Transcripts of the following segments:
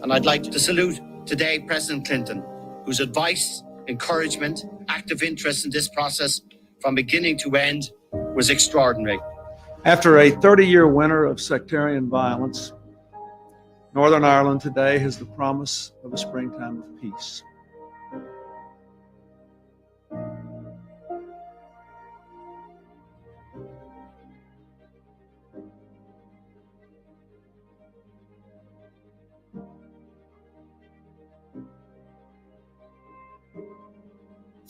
And I'd like to salute today President Clinton, whose advice, encouragement, active interest in this process from beginning to end was extraordinary. After a 30-year winter of sectarian violence, Northern Ireland today has the promise of a springtime of peace.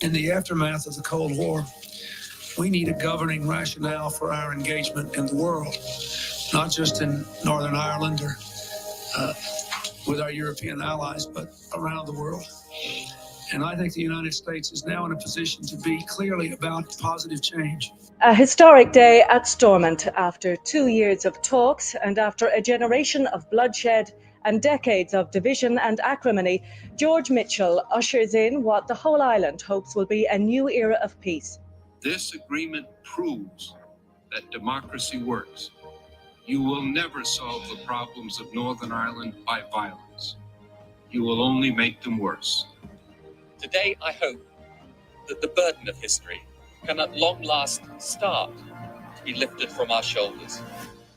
In the aftermath of the Cold War, we need a governing rationale for our engagement in the world, not just in Northern Ireland or with our European allies, but around the world. And I think the United States is now in a position to be clearly about positive change. A historic day at Stormont after 2 years of talks and after a generation of bloodshed and decades of division and acrimony, George Mitchell ushers in what the whole island hopes will be a new era of peace. This agreement proves that democracy works. You will never solve the problems of Northern Ireland by violence. You will only make them worse. Today, I hope that the burden of history can at long last start to be lifted from our shoulders.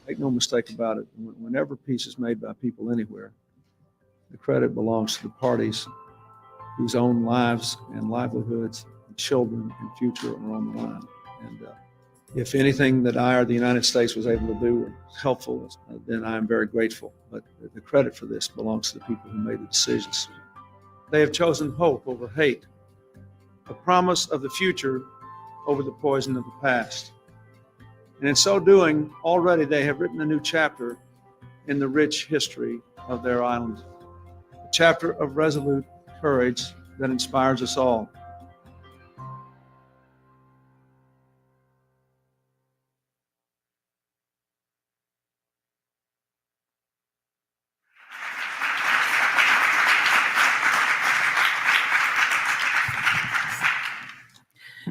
Make no mistake about it, whenever peace is made by people anywhere, the credit belongs to the parties whose own lives and livelihoods, and children and future are on the line. And if anything that I or the United States was able to do was helpful, then I am very grateful. But the credit for this belongs to the people who made the decisions. They have chosen hope over hate, the promise of the future over the poison of the past. And in so doing, already they have written a new chapter in the rich history of their island, a chapter of resolute courage that inspires us all.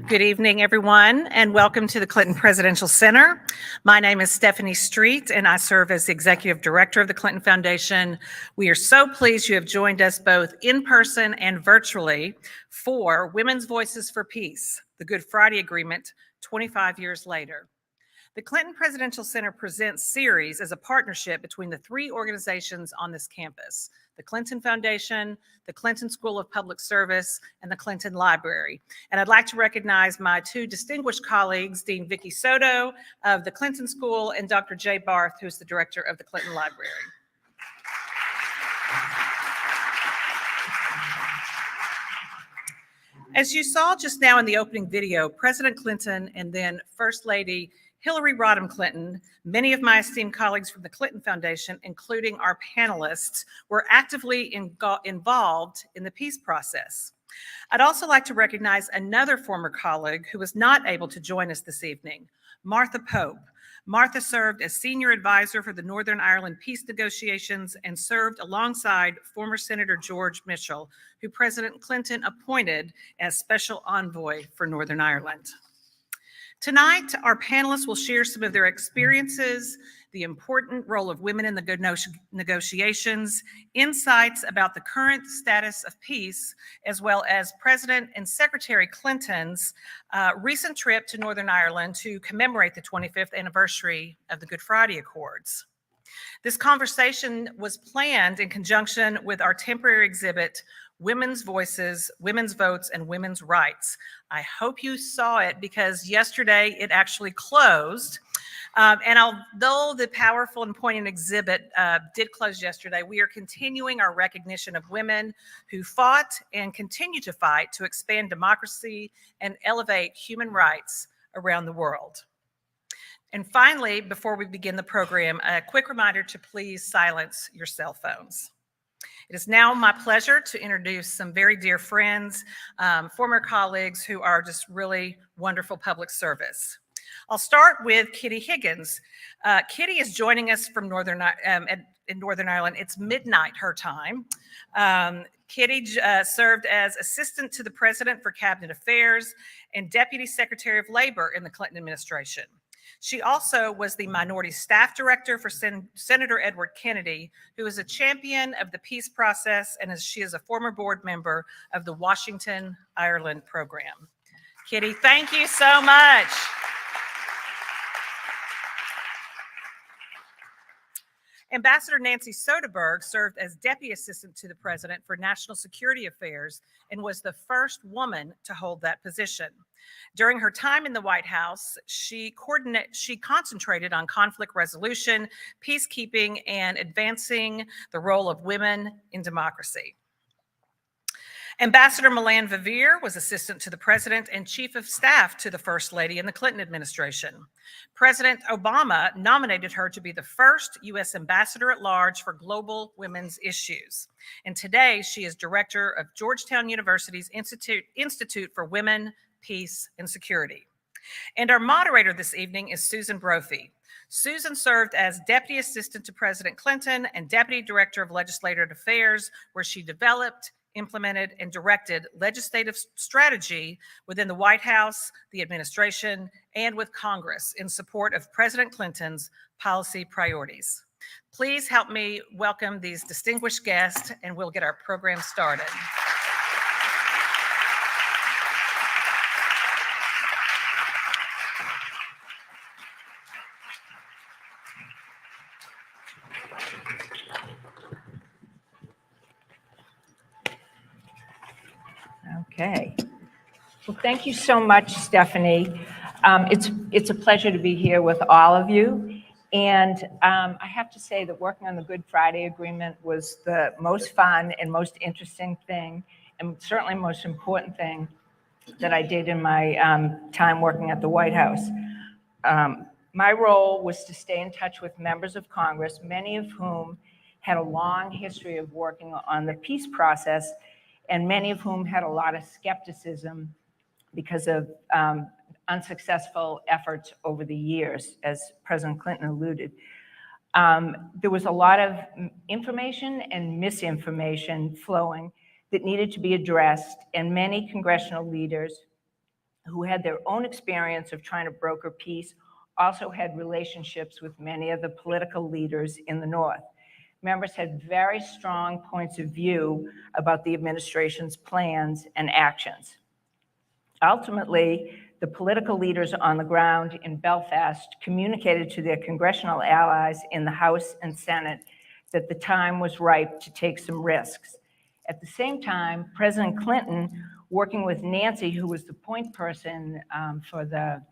Good evening, everyone, and welcome to the Clinton Presidential Center. My name is Stephanie Street, and I serve as the Executive Director of the Clinton Foundation. We are so pleased you have joined us both in person and virtually for Women's Voices for Peace, the Good Friday Agreement, 25 years later. The Clinton Presidential Center presents series as a partnership between the three organizations on this campus: the Clinton Foundation, the Clinton School of Public Service, and the Clinton Library. And I'd like to recognize my two distinguished colleagues, Dean Vicki Soto of the Clinton School and Dr. Jay Barth, who's the director of the Clinton Library. As you saw just now in the opening video, President Clinton and then First Lady Hillary Rodham Clinton, many of my esteemed colleagues from the Clinton Foundation, including our panelists, were actively involved in the peace process. I'd also like to recognize another former colleague who was not able to join us this evening, Martha Pope. Martha served as senior advisor for the Northern Ireland peace negotiations and served alongside former Senator George Mitchell, who President Clinton appointed as special envoy for Northern Ireland. Tonight, our panelists will share some of their experiences, the important role of women in the negotiations, insights about the current status of peace, as well as President and Secretary Clinton's recent trip to Northern Ireland to commemorate the 25th anniversary of the Good Friday Accords. This conversation was planned in conjunction with our temporary exhibit, Women's Voices, Women's Votes, and Women's Rights. I hope you saw it because yesterday it actually closed. And although the powerful and poignant exhibit did close yesterday, we are continuing our recognition of women who fought and continue to fight to expand democracy and elevate human rights around the world. And finally, before we begin the program, a quick reminder to please silence your cell phones. It is now my pleasure to introduce some very dear friends, former colleagues who are just really wonderful public service. I'll start with Kitty Higgins. Kitty is joining us from in Northern Ireland. It's midnight her time. Kitty served as Assistant to the President for Cabinet Affairs and Deputy Secretary of Labor in the Clinton administration. She also was the Minority Staff Director for Senator Edward Kennedy, who is a champion of the peace process, and she is a former board member of the Washington, Ireland program. Kitty, thank you so much. Ambassador Nancy Soderberg served as Deputy Assistant to the President for National Security Affairs and was the first woman to hold that position. During her time in the White House, she concentrated on conflict resolution, peacekeeping, and advancing the role of women in democracy. Ambassador Melanne Verveer was Assistant to the President and Chief of Staff to the First Lady in the Clinton administration. President Obama nominated her to be the first U.S. Ambassador at Large for global women's issues. And today, she is Director of Georgetown University's Institute for Women, Peace, and Security. And our moderator this evening is Susan Brophy. Susan served as Deputy Assistant to President Clinton and Deputy Director of Legislative Affairs, where she developed, implemented, and directed legislative strategy within the White House, the administration, and with Congress in support of President Clinton's policy priorities. Please help me welcome these distinguished guests, and we'll get our program started. Okay. Well, thank you so much, Stephanie. It's a pleasure to be here with all of you. And I have to say that working on the Good Friday Agreement was the most fun and most interesting thing, and certainly most important thing that I did in my time working at the White House. My role was to stay in touch with members of Congress, many of whom had a long history of working on the peace process, and many of whom had a lot of skepticism because of unsuccessful efforts over the years, as President Clinton alluded. There was a lot of information and misinformation flowing that needed to be addressed, and many congressional leaders who had their own experience of trying to broker peace also had relationships with many of the political leaders in the North. Members had very strong points of view about the administration's plans and actions. Ultimately, the political leaders on the ground in Belfast communicated to their congressional allies in the House and Senate that the time was ripe to take some risks. At the same time, President Clinton, working with Nancy, who was the point person for the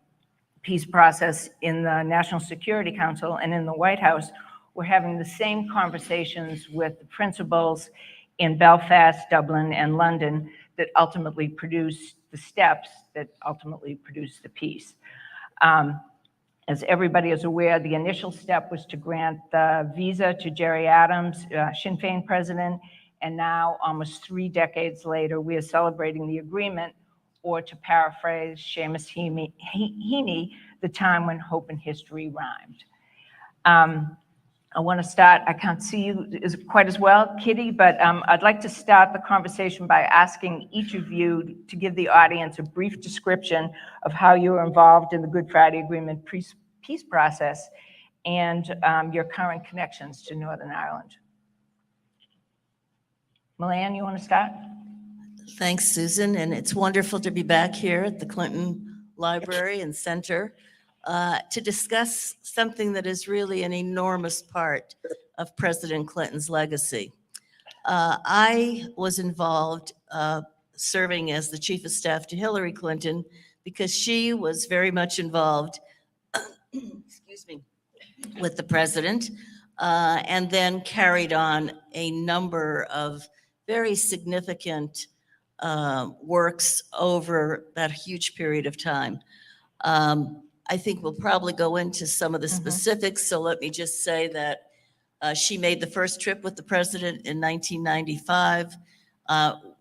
peace process in the National Security Council and in the White House, were having the same conversations with the principals in Belfast, Dublin, and London that ultimately produced the steps that ultimately produced the peace. As everybody is aware, the initial step was to grant the visa to Jerry Adams, Sinn Féin president, and now, almost 3 decades later, we are celebrating the agreement, or to paraphrase Seamus Heaney, the time when hope and history rhymed. I want to start, I can't see you quite as well, Kitty, but I'd like to start the conversation by asking each of you to give the audience a brief description of how you were involved in the Good Friday Agreement peace process and your current connections to Northern Ireland. Melanne, you want to start? Thanks, Susan, and it's wonderful to be back here at the Clinton Library and Center to discuss something that is really an enormous part of President Clinton's legacy. I was involved serving as the Chief of Staff to Hillary Clinton because she was very much involved, excuse me, with the president, and then carried on a number of very significant works over that huge period of time. I think we'll probably go into some of the specifics, so let me just say that she made the first trip with the president in 1995,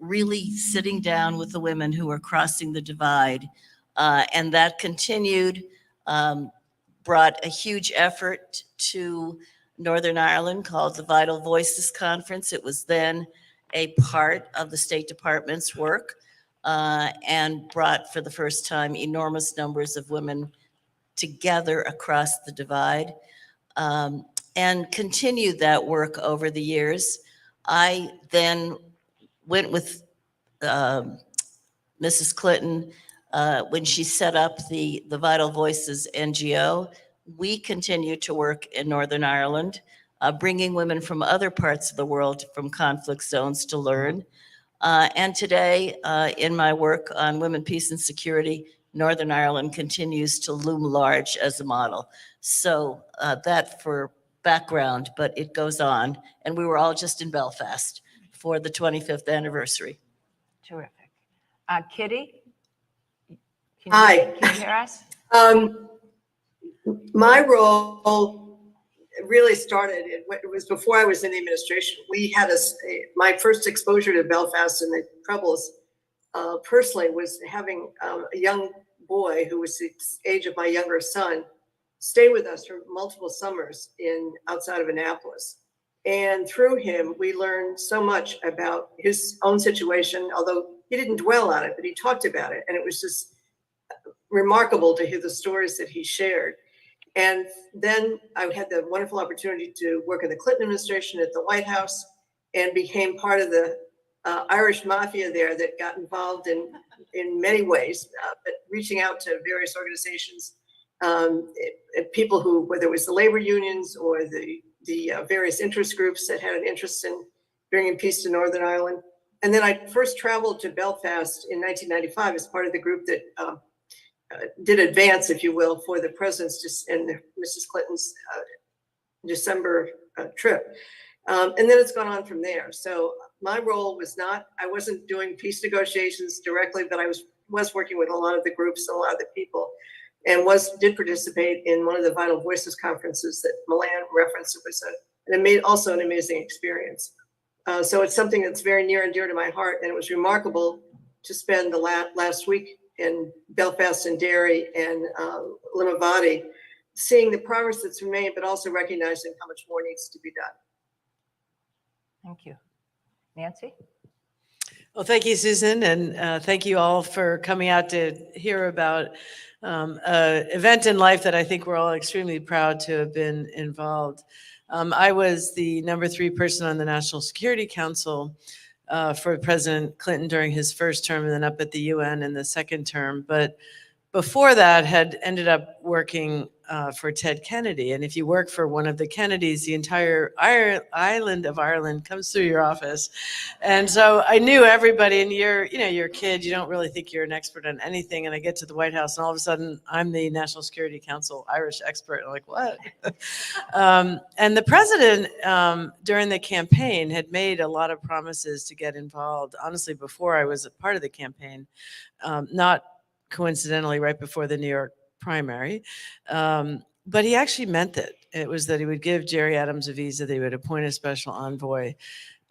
really sitting down with the women who were crossing the divide, and that continued, brought a huge effort to Northern Ireland called the Vital Voices Conference. It was then a part of the State Department's work, and brought for the first time enormous numbers of women together across the divide, and continued that work over the years. I then went with Mrs. Clinton when she set up the Vital Voices NGO. We continued to work in Northern Ireland, bringing women from other parts of the world, from conflict zones, to learn. And today, in my work on women, peace, and security, Northern Ireland continues to loom large as a model. So that for background, but it goes on. And we were all just in Belfast for the 25th anniversary. Terrific. Kitty? Hi. Can you hear us? My role really started, it was before I was in the administration. We had my first exposure to Belfast and the Troubles personally was having a young boy who was the age of my younger son stay with us for multiple summers outside of Annapolis. And through him, we learned so much about his own situation, although he didn't dwell on it, but he talked about it. And it was just remarkable to hear the stories that he shared. And then I had the wonderful opportunity to work in the Clinton administration at the White House and became part of the Irish mafia there that got involved in many ways, but reaching out to various organizations, people who, whether it was the labor unions or the various interest groups that had an interest in bringing peace to Northern Ireland. And then I first traveled to Belfast in 1995 as part of the group that did advance, if you will, for the president's and Mrs. Clinton's December trip. And then it's gone on from there. So my role was not, I wasn't doing peace negotiations directly, but I was working with a lot of the groups, a lot of the people, and did participate in one of the Vital Voices conferences that Melanne referenced. It was also an amazing experience. So it's something that's very near and dear to my heart, and it was remarkable to spend the last week in Belfast and Derry and Limavady, seeing the progress that's been made, but also recognizing how much more needs to be done. Thank you. Nancy? Well, thank you, Susan, and thank you all for coming out to hear about an event in life that I think we're all extremely proud to have been involved. I was the #3 person on the National Security Council for President Clinton during his first term, and then up at the UN in the second term. But before that, had ended up working for Ted Kennedy. And if you work for one of the Kennedys, the entire island of Ireland comes through your office. And so I knew everybody, and you're a kid, you don't really think you're an expert on anything. And I get to the White House and all of a sudden I'm the National Security Council Irish expert. I'm like, what? And the president during the campaign had made a lot of promises to get involved, honestly, before I was a part of the campaign, not coincidentally right before the New York primary. But he actually meant it. It was that he would give Jerry Adams a visa, that he would appoint a special envoy.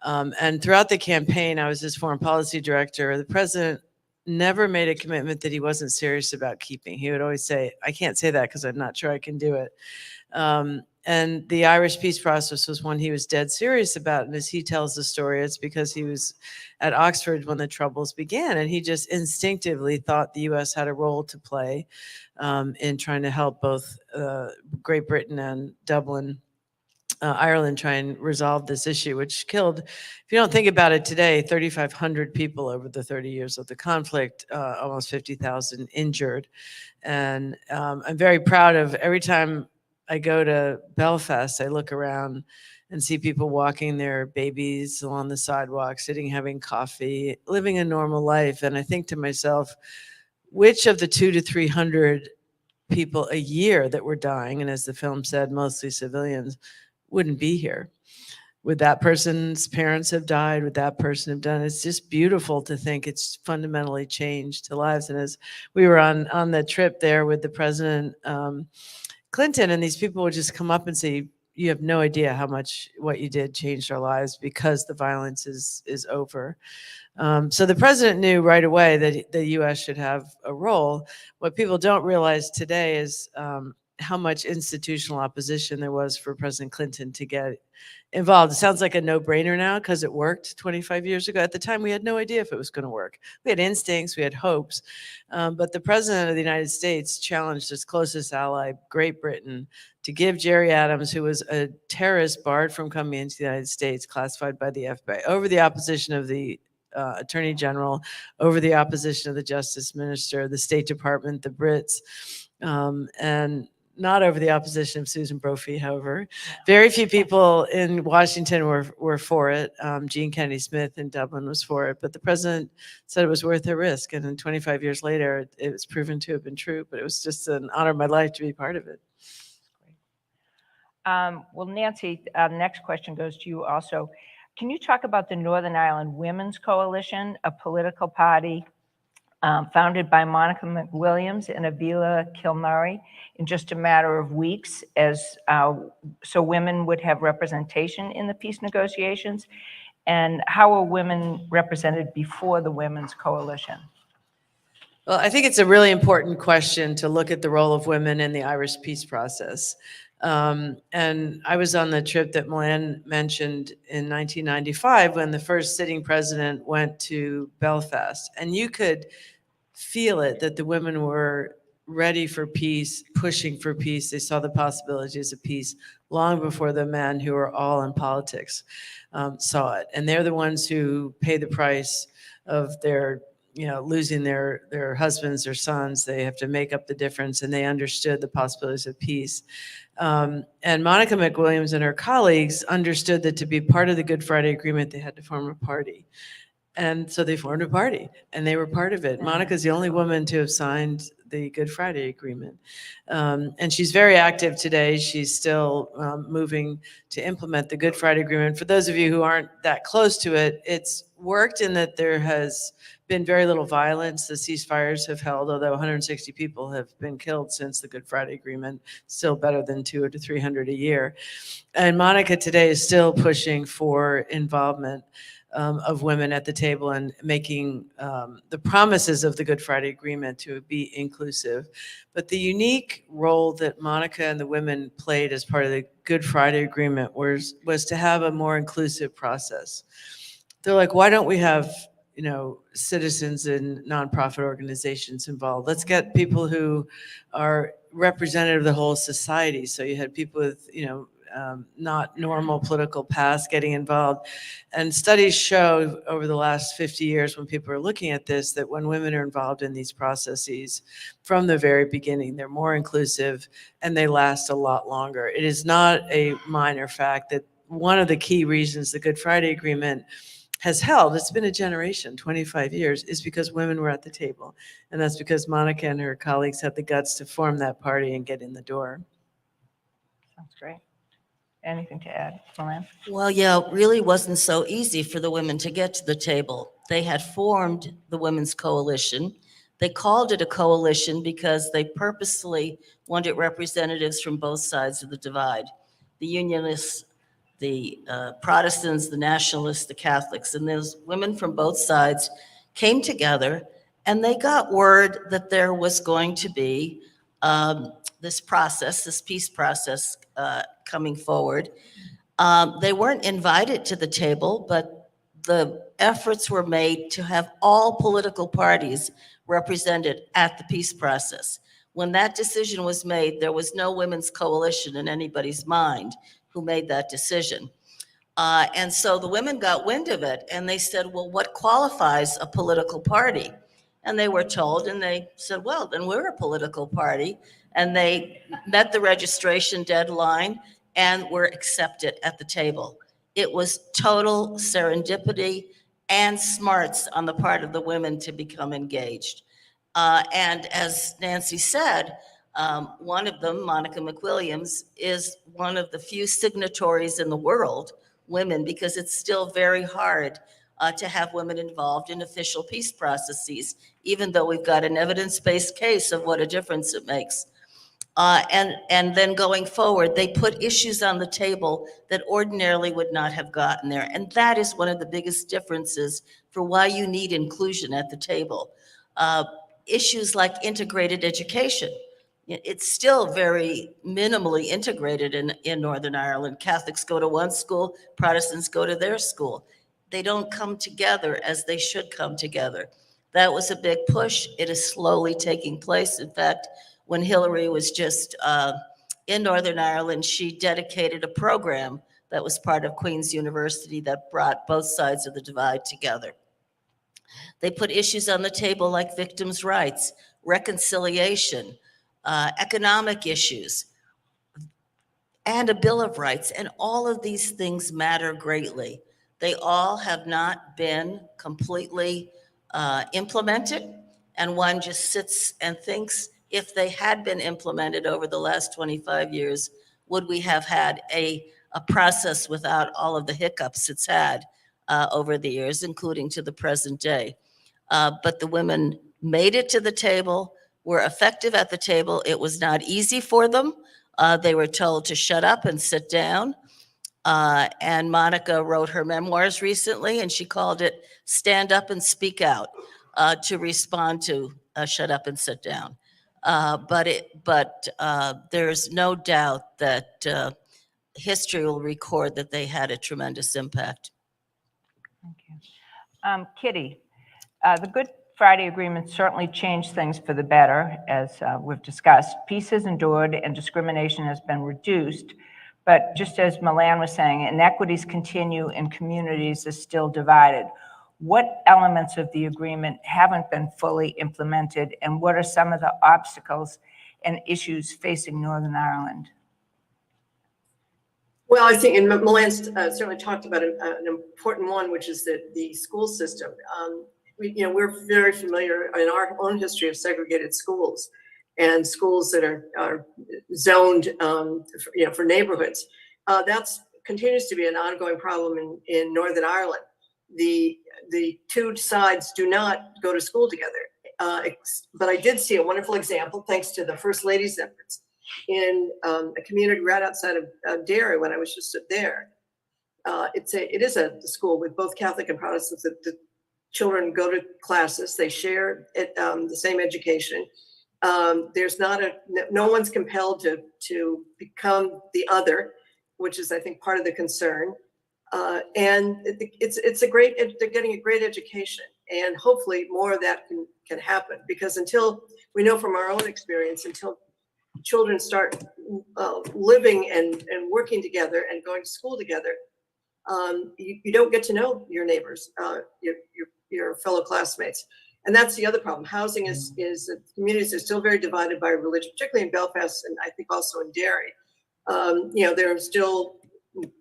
And throughout the campaign, I was his foreign policy director. The president never made a commitment that he wasn't serious about keeping. He would always say, I can't say that because I'm not sure I can do it. And the Irish peace process was one he was dead serious about. And as he tells the story, it's because he was at Oxford when the Troubles began. And he just instinctively thought the U.S. had a role to play in trying to help both Great Britain and Dublin, Ireland, try and resolve this issue, which killed, if you don't think about it today, 3,500 people over the 30 years of the conflict, almost 50,000 injured. And I'm very proud of every time I go to Belfast, I look around and see people walking their babies along the sidewalk, sitting, having coffee, living a normal life. And I think to myself, which of the 200 to 300 people a year that were dying, and as the film said, mostly civilians, wouldn't be here? Would that person's parents have died? Would that person have done? It's just beautiful to think it's fundamentally changed the lives. And as we were on the trip there with the president, Clinton, and these people would just come up and say, you have no idea how much what you did changed our lives because the violence is over. So the president knew right away that the U.S. should have a role. What people don't realize today is how much institutional opposition there was for President Clinton to get involved. It sounds like a no-brainer now because it worked 25 years ago. At the time, we had no idea if it was going to work. We had instincts, we had hopes, but the president of the United States challenged his closest ally, Great Britain, to give Jerry Adams, who was a terrorist barred from coming into the United States, classified by the FBI, over the opposition of the Attorney General, over the opposition of the Justice Minister, the State Department, the Brits, and not over the opposition of Susan Brophy, however. Very few people in Washington were for it. Jean Kennedy Smith in Dublin was for it, but the president said it was worth the risk. And then 25 years later, it was proven to have been true, but it was just an honor of my life to be part of it. Well, Nancy, the next question goes to you also. Can you talk about the Northern Ireland Women's Coalition, a political party founded by Monica McWilliams and Avila Kilmurray in just a matter of weeks, so women would have representation in the peace negotiations? And how are women represented before the Women's Coalition? Well, I think it's a really important question to look at the role of women in the Irish peace process. And I was on the trip that Melanne mentioned in 1995 when the first sitting president went to Belfast. And you could feel it, that the women were ready for peace, pushing for peace. They saw the possibilities of peace long before the men who were all in politics saw it. And they're the ones who pay the price of their losing their husbands or sons. They have to make up the difference, and they understood the possibilities of peace. And Monica McWilliams and her colleagues understood that to be part of the Good Friday Agreement, they had to form a party. And so they formed a party and they were part of it. Monica's the only woman to have signed the Good Friday Agreement. And she's very active today. She's still moving to implement the Good Friday Agreement. For those of you who aren't that close to it, it's worked in that there has been very little violence. The ceasefires have held, although 160 people have been killed since the Good Friday Agreement, still better than 200 to 300 a year. And Monica today is still pushing for involvement of women at the table and making the promises of the Good Friday Agreement to be inclusive. But the unique role that Monica and the women played as part of the Good Friday Agreement was to have a more inclusive process. They're like, why don't we have, you know, citizens and nonprofit organizations involved? Let's get people who are representative of the whole society. So you had people with, you know, not normal political paths getting involved. And studies show over the last 50 years when people are looking at this, that when women are involved in these processes from the very beginning, they're more inclusive and they last a lot longer. It is not a minor fact that one of the key reasons the Good Friday Agreement has held, it's been a generation, 25 years, is because women were at the table. And that's because Monica and her colleagues had the guts to form that party and get in the door. Sounds great. Anything to add, Melanne? Well, yeah, it really wasn't so easy for the women to get to the table. They had formed the Women's Coalition. They called it a coalition because they purposely wanted representatives from both sides of the divide. The Unionists, the Protestants, the Nationalists, the Catholics, and those women from both sides came together and they got word that there was going to be this process, this peace process coming forward. They weren't invited to the table, but the efforts were made to have all political parties represented at the peace process. When that decision was made, there was no women's coalition in anybody's mind who made that decision. And so the women got wind of it and they said, well, what qualifies a political party? And they were told, and they said, well, then we're a political party. And they met the registration deadline and were accepted at the table. It was total serendipity and smarts on the part of the women to become engaged. And as Nancy said, one of them, Monica McWilliams, is one of the few signatories in the world, women, because it's still very hard to have women involved in official peace processes, even though we've got an evidence-based case of what a difference it makes. And then going forward, they put issues on the table that ordinarily would not have gotten there. And that is one of the biggest differences for why you need inclusion at the table. Issues like integrated education. It's still very minimally integrated in Northern Ireland. Catholics go to one school, Protestants go to their school. They don't come together as they should come together. That was a big push. It is slowly taking place. In fact, when Hillary was just in Northern Ireland, she dedicated a program that was part of Queen's University that brought both sides of the divide together. They put issues on the table like victims' rights, reconciliation, economic issues, and a Bill of Rights. And all of these things matter greatly. They all have not been completely implemented. And one just sits and thinks, if they had been implemented over the last 25 years, would we have had a process without all of the hiccups it's had over the years, including to the present day? But the women made it to the table, were effective at the table. It was not easy for them. They were told to shut up and sit down. And Monica wrote her memoirs recently, and she called it Stand Up and Speak Out, to respond to Shut Up and Sit Down. But there's no doubt that history will record that they had a tremendous impact. Thank you. Kitty, the Good Friday Agreement certainly changed things for the better, as we've discussed. Peace has endured and discrimination has been reduced. But just as Melanne was saying, inequities continue and communities are still divided. What elements of the agreement haven't been fully implemented, and what are some of the obstacles and issues facing Northern Ireland? Well, I think, and Melanne certainly talked about an important one, which is the school system. We're very familiar in our own history of segregated schools and schools that are zoned, for neighborhoods. That's continues to be an ongoing problem in Northern Ireland. The two sides do not go to school together. But I did see a wonderful example, thanks to the First Lady's efforts, in a community right outside of Derry when I was just there. It is a school with both Catholic and Protestants. The children go to classes, they share the same education. There's no one's compelled to become the other, which is, I think, part of the concern. And they're getting a great education, and hopefully more of that can happen, because until we know from our own experience, until children start living and working together and going to school together, you don't get to know your neighbors, your fellow classmates. And that's the other problem. Housing is communities are still very divided by religion, particularly in Belfast, and I think also in Derry. There are still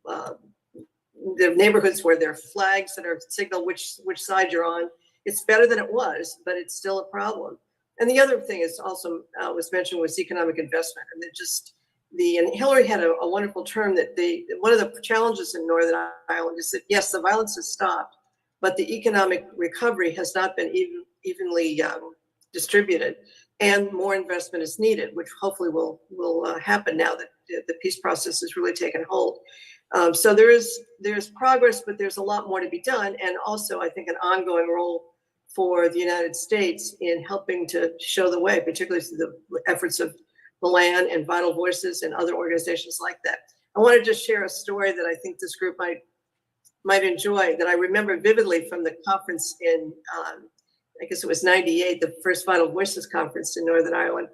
the neighborhoods where there are flags that are signal which side you're on. It's better than it was, but it's still a problem. And the other thing is also was mentioned was economic investment, and Hillary had a wonderful term that one of the challenges in Northern Ireland is that, yes, the violence has stopped, but the economic recovery has not been evenly distributed, and more investment is needed, which hopefully will happen now that the peace process has really taken hold. So there's progress, but there's a lot more to be done, and also I think an ongoing role for the United States in helping to show the way, particularly through the efforts of Melanne and Vital Voices and other organizations like that. I want to just share a story that I think this group might enjoy, that I remember vividly from the conference in, I guess it was '98, the first Vital Voices conference in Northern Ireland.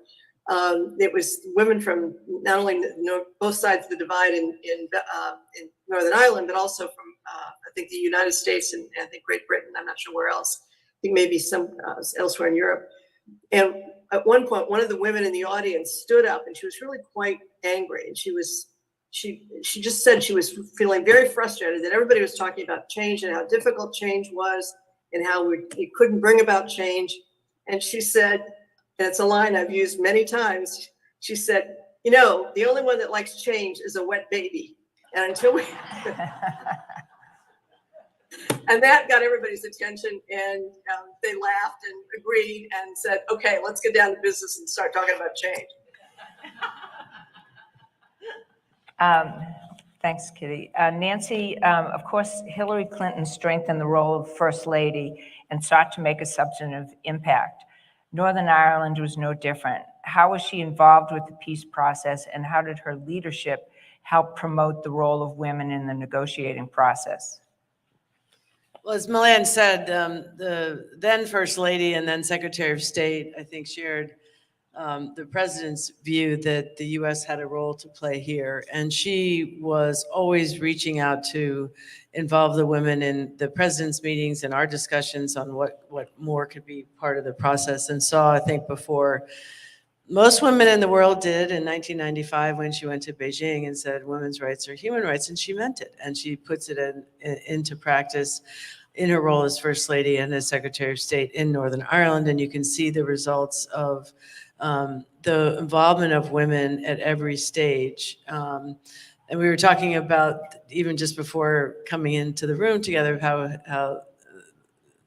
It was women from not only both sides of the divide in Northern Ireland, but also from I think the United States and I think Great Britain. I'm not sure where else. I think maybe some elsewhere in Europe. And at one point, one of the women in the audience stood up, and she was really quite angry. And she just said she was feeling very frustrated that everybody was talking about change and how difficult change was, and how we couldn't bring about change. And she said, and it's a line I've used many times, she said, the only one that likes change is a wet baby. And until we, and that got everybody's attention, and they laughed and agreed and said, okay, let's get down to business and start talking about change. Thanks, Kitty. Nancy, of course, Hillary Clinton strengthened the role of First Lady and sought to make a substantive impact. Northern Ireland was no different. How was she involved with the peace process, and how did her leadership help promote the role of women in the negotiating process? Well, as Melanne said, the then First Lady and then Secretary of State, I think, shared the president's view that the U.S. had a role to play here. And she was always reaching out to involve the women in the president's meetings and our discussions on what more could be part of the process, and saw, I think, before most women in the world did in 1995 when she went to Beijing and said women's rights are human rights, and she meant it. And she puts it into practice in her role as First Lady and as Secretary of State in Northern Ireland. And you can see the results of the involvement of women at every stage. And we were talking about, even just before coming into the room together, how the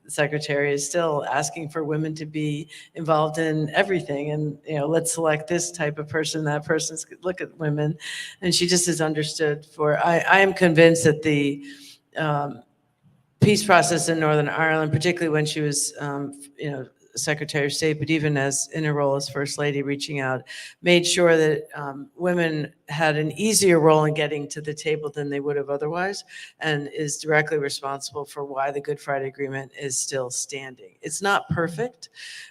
Secretary is still asking for women to be involved in everything. And, let's select this type of person, that person's look at women. And she just is understood I am convinced that the peace process in Northern Ireland, particularly when she was, Secretary of State, but even as in her role as First Lady, reaching out, made sure that women had an easier role in getting to the table than they would have otherwise, and is directly responsible for why the Good Friday Agreement is still standing. It's not perfect.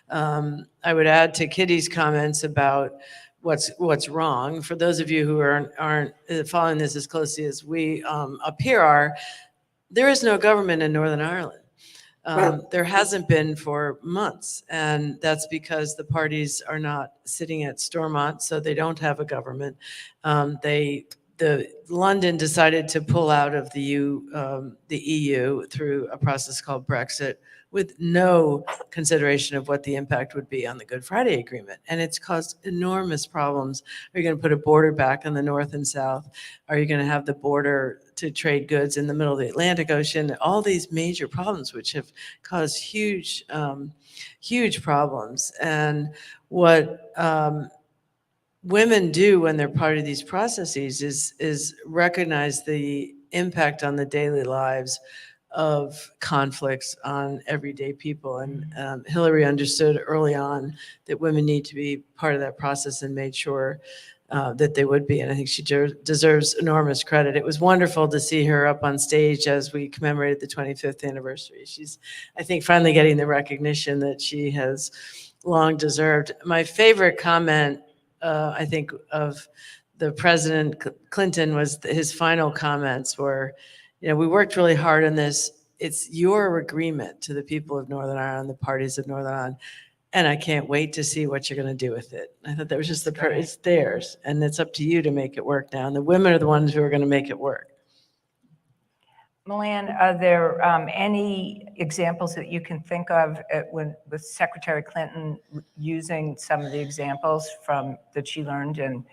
I would add to Kitty's comments about what's wrong. For those of you who aren't following this as closely as we up here are, there is no government in Northern Ireland. There hasn't been for months, and that's because the parties are not sitting at Stormont, so they don't have a government. They London decided to pull out of the EU through a process called Brexit with no consideration of what the impact would be on the Good Friday Agreement. And it's caused enormous problems. Are you going to put a border back on the north and south? Are you going to have the border to trade goods in the middle of the Atlantic Ocean? All these major problems, which have caused huge, huge problems. And what women do when they're part of these processes is recognize the impact on the daily lives of conflicts on everyday people. And Hillary understood early on that women need to be part of that process and made sure that they would be. And I think she deserves enormous credit. It was wonderful to see her up on stage as we commemorated the 25th anniversary. She's, I think, finally getting the recognition that she has long deserved. My favorite comment, I think, of the President Clinton was his final comments were, you know, we worked really hard on this. It's your agreement to the people of Northern Ireland, the parties of Northern Ireland, and I can't wait to see what you're going to do with it. I thought that was just it's theirs, and it's up to you to make it work now. And the women are the ones who are going to make it work. Melanne, are there any examples that you can think of with Secretary Clinton using some of the examples that she learned in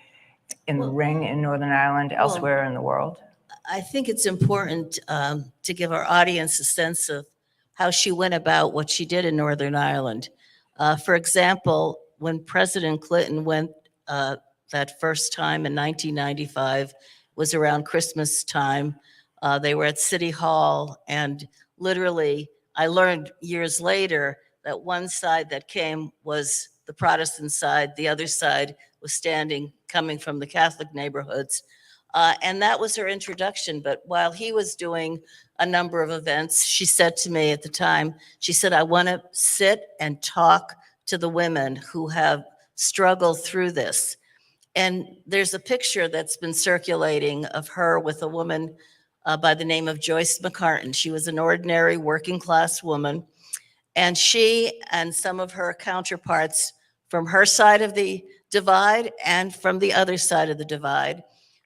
the Ring in Northern Ireland, elsewhere in the world? I think it's important to give our audience a sense of how she went about what she did in Northern Ireland. For example, when President Clinton went that first time in 1995, was around Christmas time. They were at City Hall, and literally, I learned years later that one side that came was the Protestant side, the other side was coming from the Catholic neighborhoods. And that was her introduction. But while he was doing a number of events, she said to me at the time, she said, I want to sit and talk to the women who have struggled through this. And there's a picture that's been circulating of her with a woman by the name of Joyce McCartan. She was an ordinary working class woman. And she and some of her counterparts from her side of the divide and from the other side of the divide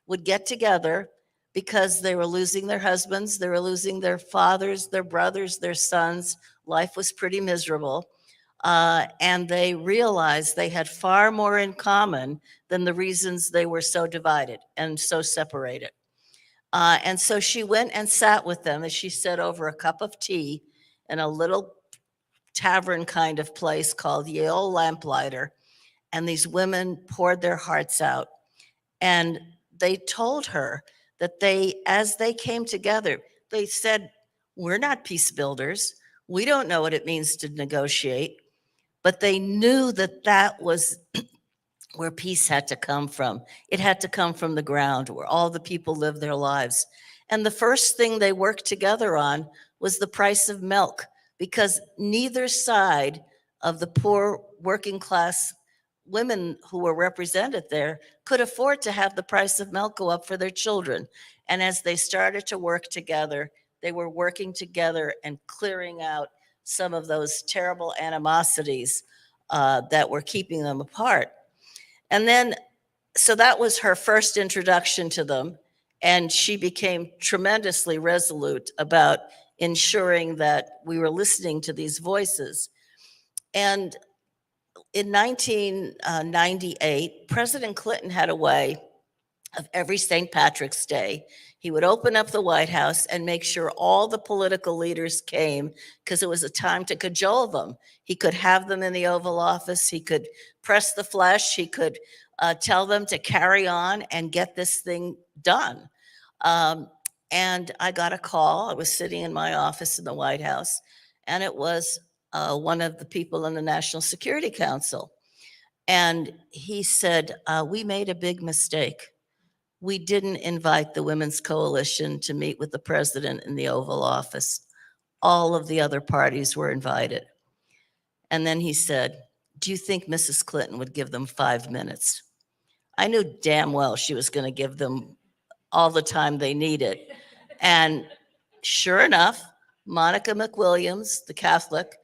would get together because they were losing their husbands, they were losing their fathers, their brothers, their sons. Life was pretty miserable. And they realized they had far more in common than the reasons they were so divided and so separated. And so she went and sat with them, as she said, over a cup of tea in a little tavern kind of place called Yale Lamplighter. And these women poured their hearts out. And they told her that as they came together, they said, we're not peace builders. We don't know what it means to negotiate. But they knew that that was where peace had to come from. It had to come from the ground where all the people live their lives. And the first thing they worked together on was the price of milk, because neither side of the poor working class women who were represented there could afford to have the price of milk go up for their children. And as they started to work together, they were working together and clearing out some of those terrible animosities that were keeping them apart. And then, so that was her first introduction to them. And she became tremendously resolute about ensuring that we were listening to these voices. And in 1998, President Clinton had a way of every St. Patrick's Day, he would open up the White House and make sure all the political leaders came, because it was a time to cajole them. He could have them in the Oval Office. He could press the flesh. He could tell them to carry on and get this thing done. And I got a call. I was sitting in my office in the White House, and it was one of the people in the National Security Council. And he said, we made a big mistake. We didn't invite the Women's Coalition to meet with the president in the Oval Office. All of the other parties were invited. And then he said, do you think Mrs. Clinton would give them 5 minutes? I knew damn well she was going to give them all the time they needed. And sure enough, Monica McWilliams, the Catholic,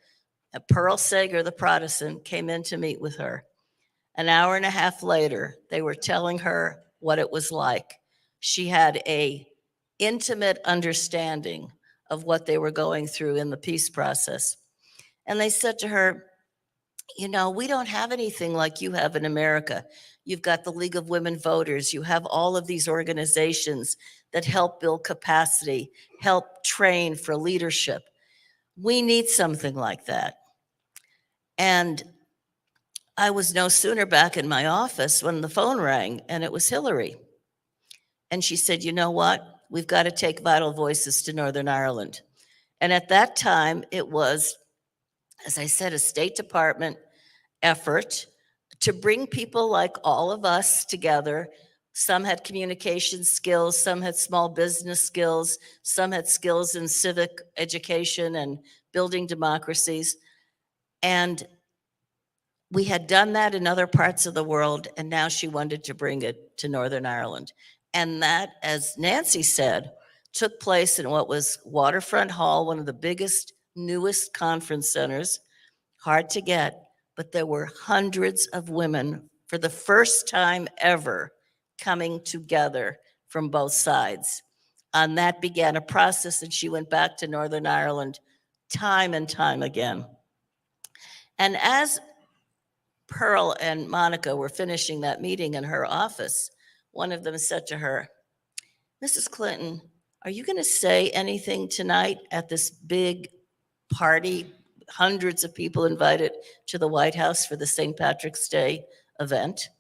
and Pearl Sager, the Protestant, came in to meet with her. An hour and a half later, they were telling her what it was like. She had a intimate understanding of what they were going through in the peace process. And they said to her, you know, we don't have anything like you have in America. You've got the League of Women Voters. You have all of these organizations that help build capacity, help train for leadership. We need something like that. And I was no sooner back in my office when the phone rang, and it was Hillary. And she said, you know what? We've got to take Vital Voices to Northern Ireland. And at that time, it was, as I said, a State Department effort to bring people like all of us together. Some had communication skills, some had small business skills, some had skills in civic education and building democracies. And we had done that in other parts of the world, and now she wanted to bring it to Northern Ireland. And that, as Nancy said, took place in what was Waterfront Hall, one of the biggest, newest conference centers, hard to get, but there were hundreds of women for the first time ever coming together from both sides. And that began a process, and she went back to Northern Ireland time and time again. And as Pearl and Monica were finishing that meeting in her office, one of them said to her, Mrs. Clinton, are you going to say anything tonight at this big party, hundreds of people invited to the White House for the St. Patrick's Day event?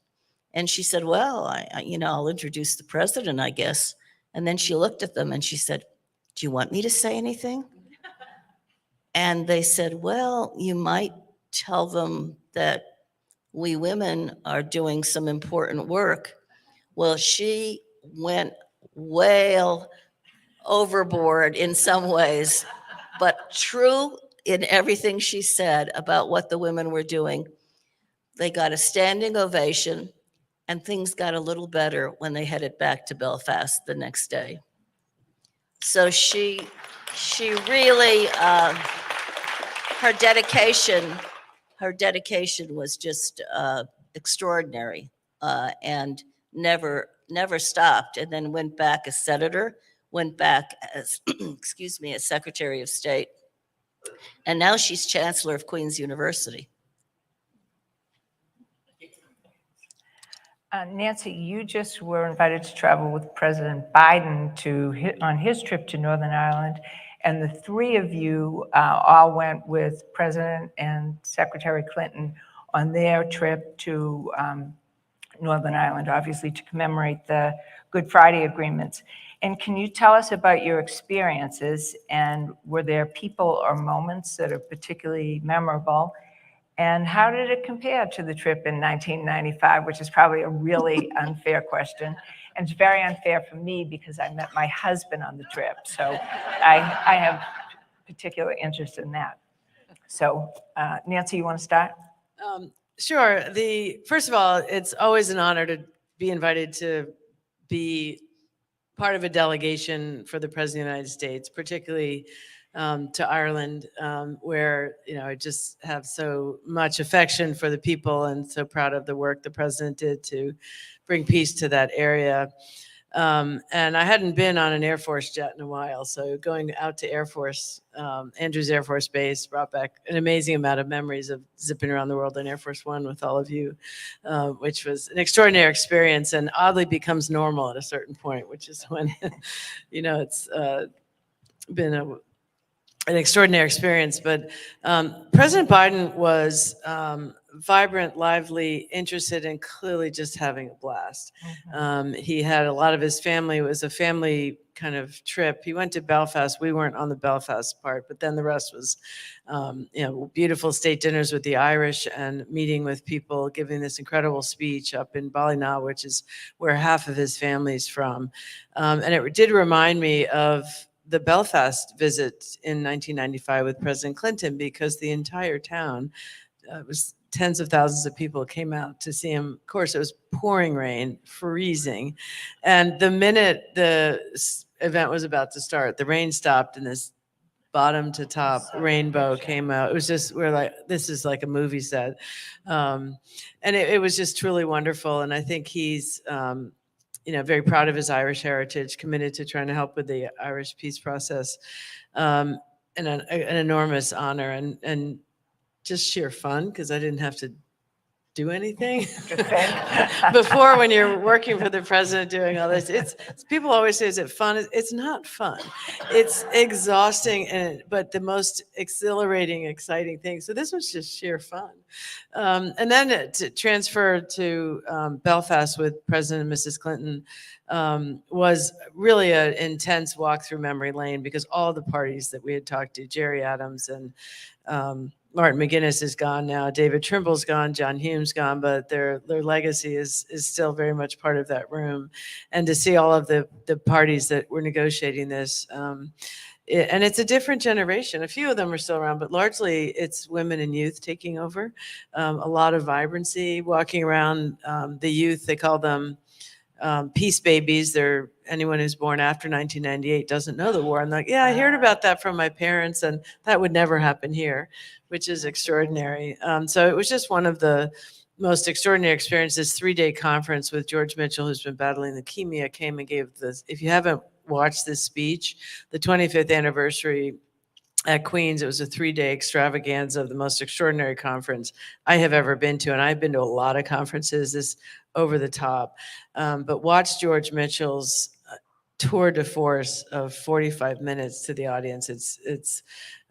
And she said, well, I'll introduce the president, I guess. And then she looked at them and she said, do you want me to say anything? And they said, well, you might tell them that we women are doing some important work. Well, she went way overboard in some ways, but true in everything she said about what the women were doing. They got a standing ovation, and things got a little better when they headed back to Belfast the next day. So she really, her dedication was just extraordinary, and never stopped. And then went back as senator, went back as, excuse me, as Secretary of State. And now she's Chancellor of Queen's University. Nancy, you just were invited to travel with President Biden on his trip to Northern Ireland, and the three of you all went with President and Secretary Clinton on their trip to Northern Ireland, obviously to commemorate the Good Friday agreements. And can you tell us about your experiences, and were there people or moments that are particularly memorable? And how did it compare to the trip in 1995, which is probably a really unfair question. And it's very unfair for me because I met my husband on the trip. So I have particular interest in that. So Nancy, you want to start? Sure. First of all, it's always an honor to be invited to be part of a delegation for the President of the United States, particularly to Ireland, where, I just have so much affection for the people and so proud of the work the president did to bring peace to that area. And I hadn't been on an Air Force jet in a while, so going out to Andrews Air Force Base brought back an amazing amount of memories of zipping around the world in Air Force One with all of you, which was an extraordinary experience and oddly becomes normal at a certain point, which is when, it's been an extraordinary experience. But President Biden was vibrant, lively, interested, and clearly just having a blast. Mm-hmm. He had a lot of his family. It was a family kind of trip. He went to Belfast. We weren't on the Belfast part, but then the rest was, beautiful state dinners with the Irish and meeting with people, giving this incredible speech up in Ballina, which is where half of his family's from. And it did remind me of the Belfast visit in 1995 with President Clinton, because the entire town, it was tens of thousands of people came out to see him. Of course, it was pouring rain, freezing. And the minute the event was about to start, the rain stopped and this bottom to top rainbow came out. It was just, we're like, this is like a movie set. And it was just truly wonderful. And I think he's very proud of his Irish heritage, committed to trying to help with the Irish peace process, and an enormous honor and just sheer fun because I didn't have to do anything before. When you're working for the president doing all this, it's people always say, is it fun? It's not fun. It's exhausting, but the most exhilarating, exciting thing. So this was just sheer fun. And then to transfer to Belfast with President and Mrs. Clinton was really an intense walk through memory lane, because all the parties that we had talked to, Jerry Adams and Martin McGuinness is gone now, David Trimble's gone, John Hume's gone, but their legacy is still very much part of that room. And to see all of the parties that were negotiating this, and it's a different generation. A few of them are still around, but largely it's women and youth taking over. A lot of vibrancy, walking around. The youth, they call them peace babies. They're anyone who's born after 1998 doesn't know the war. I'm like, yeah, I heard about that from my parents, and that would never happen here, which is extraordinary. So it was just one of the most extraordinary experiences. 3-day conference with George Mitchell, who's been battling leukemia, came and gave this. If you haven't watched this speech, the 25th anniversary at Queens, it was a 3-day extravaganza of the most extraordinary conference I have ever been to. And I've been to a lot of conferences, this over the top. But watch George Mitchell's tour de force of 45 minutes to the audience. It's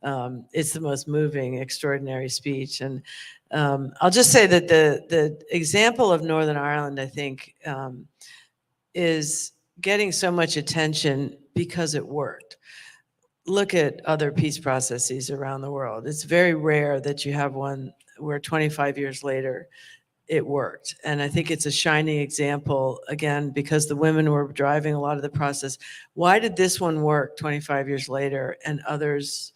the most moving, extraordinary speech. And I'll just say that the example of Northern Ireland, I think, is getting so much attention because it worked. Look at other peace processes around the world. It's very rare that you have one where 25 years later it worked. And I think it's a shining example, again, because the women were driving a lot of the process. Why did this one work 25 years later and others?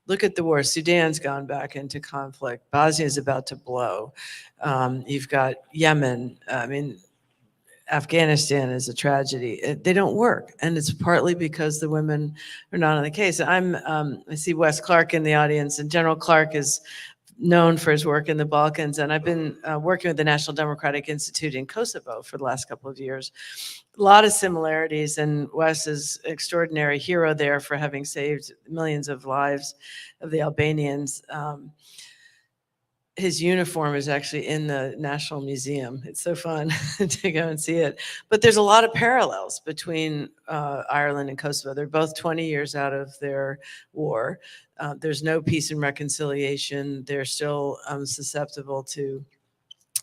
Look at the war. Sudan's gone back into conflict. Bosnia is about to blow. You've got Yemen. I mean, Afghanistan is a tragedy. They don't work, and it's partly because the women are not on the case. I see Wes Clark in the audience, and General Clark is known for his work in the Balkans, and I've been working with the National Democratic Institute in Kosovo for the last couple of years. A lot of similarities, and Wes is an extraordinary hero there for having saved millions of lives of the Albanians. His uniform is actually in the National Museum. It's so fun to go and see it. But there's a lot of parallels between Ireland and Kosovo. They're both 20 years out of their war. There's no peace and reconciliation. They're still susceptible to,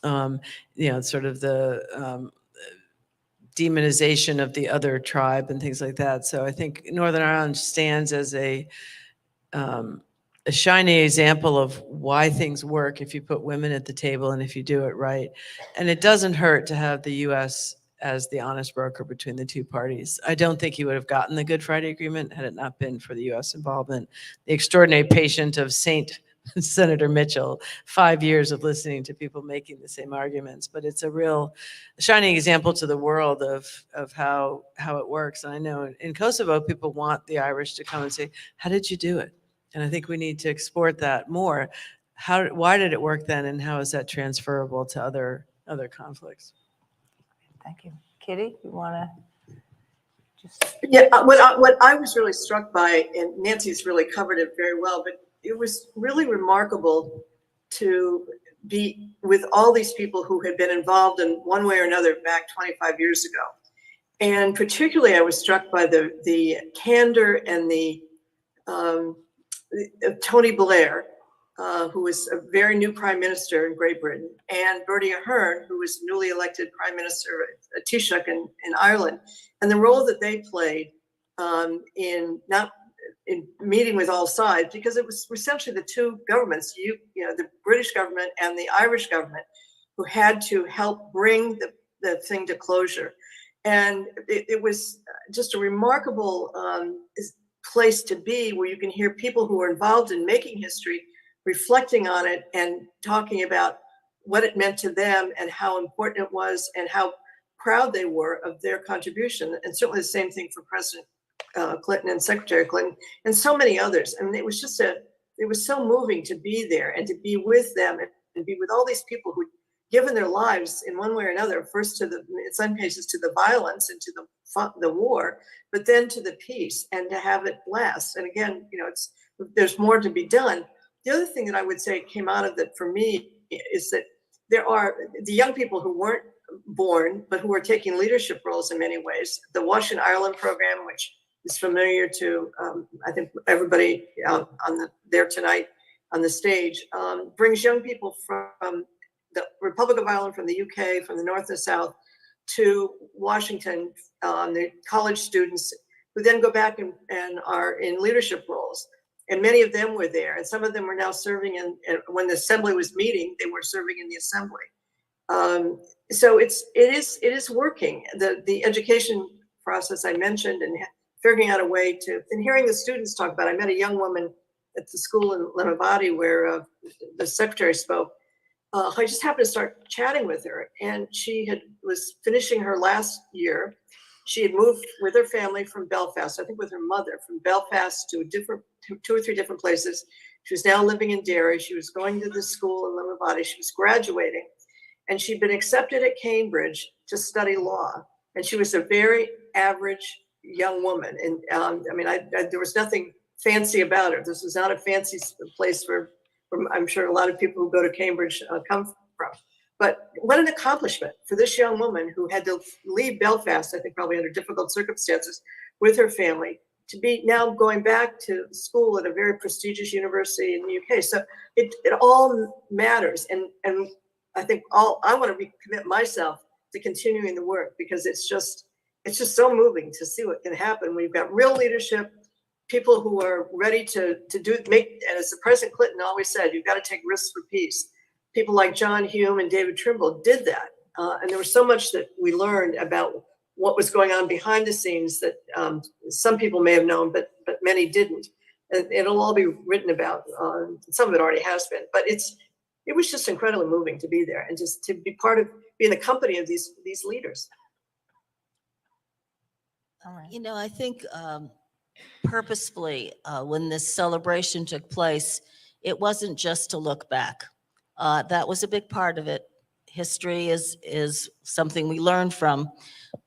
sort of the demonization of the other tribe and things like that. So I think Northern Ireland stands as a shining example of why things work if you put women at the table and if you do it right. And it doesn't hurt to have the U.S. as the honest broker between the two parties. I don't think he would have gotten the Good Friday Agreement had it not been for the U.S. involvement. The extraordinary patience of Senator Mitchell, 5 years of listening to people making the same arguments. But it's a real shining example to the world of how it works. And I know in Kosovo, people want the Irish to come and say, how did you do it? And I think we need to export that more. Why did it work then, and how is that transferable to other conflicts? Thank you. Kitty, you want to just? Yeah, what I was really struck by, and Nancy's really covered it very well, but it was really remarkable to be with all these people who had been involved in one way or another back 25 years ago. And particularly I was struck by the candor and the Tony Blair, who was a very new prime minister in Great Britain, and Bertie Ahern, who was newly elected prime minister at Taoiseach in Ireland, and the role that they played in meeting with all sides, because it was essentially the two governments, the British government and the Irish government, who had to help bring the thing to closure. And it was just a remarkable place to be, where you can hear people who are involved in making history reflecting on it and talking about what it meant to them and how important it was and how proud they were of their contribution. And certainly the same thing for President Clinton and Secretary Clinton and so many others. I mean, it was it was so moving to be there and to be with them and be with all these people who given their lives in one way or another, first to in some cases to the violence and to the war, but then to the peace, and to have it last. And again, there's more to be done. The other thing that I would say came out of it for me is that there are the young people who weren't born, but who are taking leadership roles in many ways. The Washington Ireland program, which is familiar to, I think, everybody there tonight on the stage, brings young people from the Republic of Ireland, from the UK, from the North and South, to Washington, the college students who then go back and are in leadership roles. And many of them were there, and some of them are now serving when the assembly was meeting, they were serving in the assembly. So it is working. The education process I mentioned, and figuring out a way to, and hearing the students talk about it. I met a young woman at the school in Lemavati where the secretary spoke. I just happened to start chatting with her, and she was finishing her last year. She had moved with her family from Belfast, I think with her mother, from Belfast to two or three different places. She was now living in Derry. She was going to the school in Lemavati. She was graduating, and she'd been accepted at Cambridge to study law. And she was a very average young woman. And there was nothing fancy about her. This was not a fancy place where I'm sure a lot of people who go to Cambridge come from. But what an accomplishment for this young woman who had to leave Belfast, I think probably under difficult circumstances, with her family, to be now going back to school at a very prestigious university in the UK. So it all matters. And I think I want to recommit myself to continuing the work, because it's just so moving to see what can happen. We've got real leadership, people who are ready to make, and as the President Clinton always said, you've got to take risks for peace. People like John Hume and David Trimble did that. And there was so much that we learned about what was going on behind the scenes that some people may have known, but many didn't. And it'll all be written about. Some of it already has been, but it was just incredibly moving to be there and just to be be in the company of these leaders. All right. I think purposefully, when this celebration took place, it wasn't just to look back. That was a big part of it. History is something we learn from,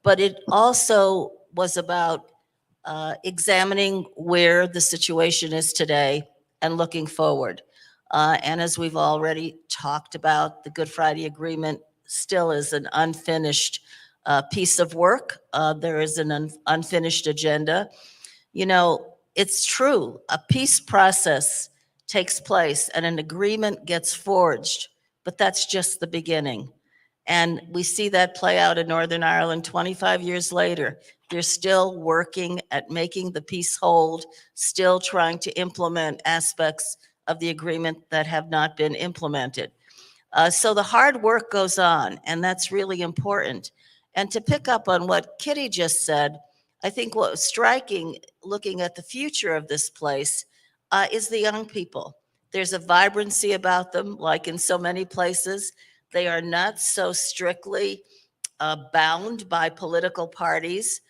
but it also was about examining where the situation is today and looking forward. And as we've already talked about, the Good Friday Agreement still is an unfinished piece of work. There is an unfinished agenda. It's true. A peace process takes place and an agreement gets forged, but that's just the beginning. And we see that play out in Northern Ireland 25 years later. They're still working at making the peace hold, still trying to implement aspects of the agreement that have not been implemented. So the hard work goes on, and that's really important. And to pick up on what Kitty just said, I think what was striking, looking at the future of this place, is the young people. There's a vibrancy about them, like in so many places. They are not so strictly bound by political parties.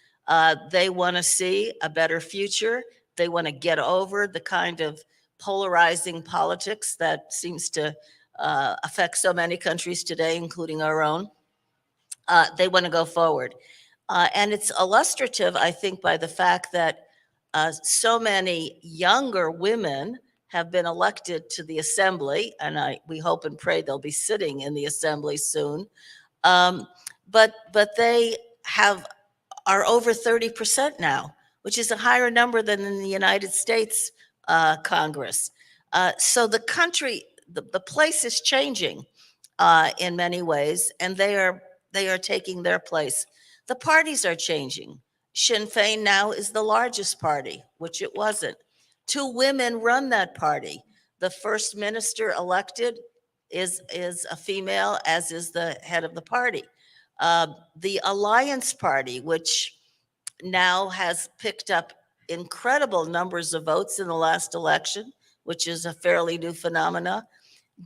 They want to see a better future. They want to get over the kind of polarizing politics that seems to affect so many countries today, including our own. They want to go forward. And it's illustrative, I think, by the fact that so many younger women have been elected to the assembly, and we hope and pray they'll be sitting in the assembly soon. But they are over 30% now, which is a higher number than in the United States Congress. So the country, the place is changing in many ways, and they are taking their place. The parties are changing. Sinn Féin now is the largest party, which it wasn't. 2 women run that party. The first minister elected is a female, as is the head of the party. The Alliance Party, which now has picked up incredible numbers of votes in the last election, which is a fairly new phenomena,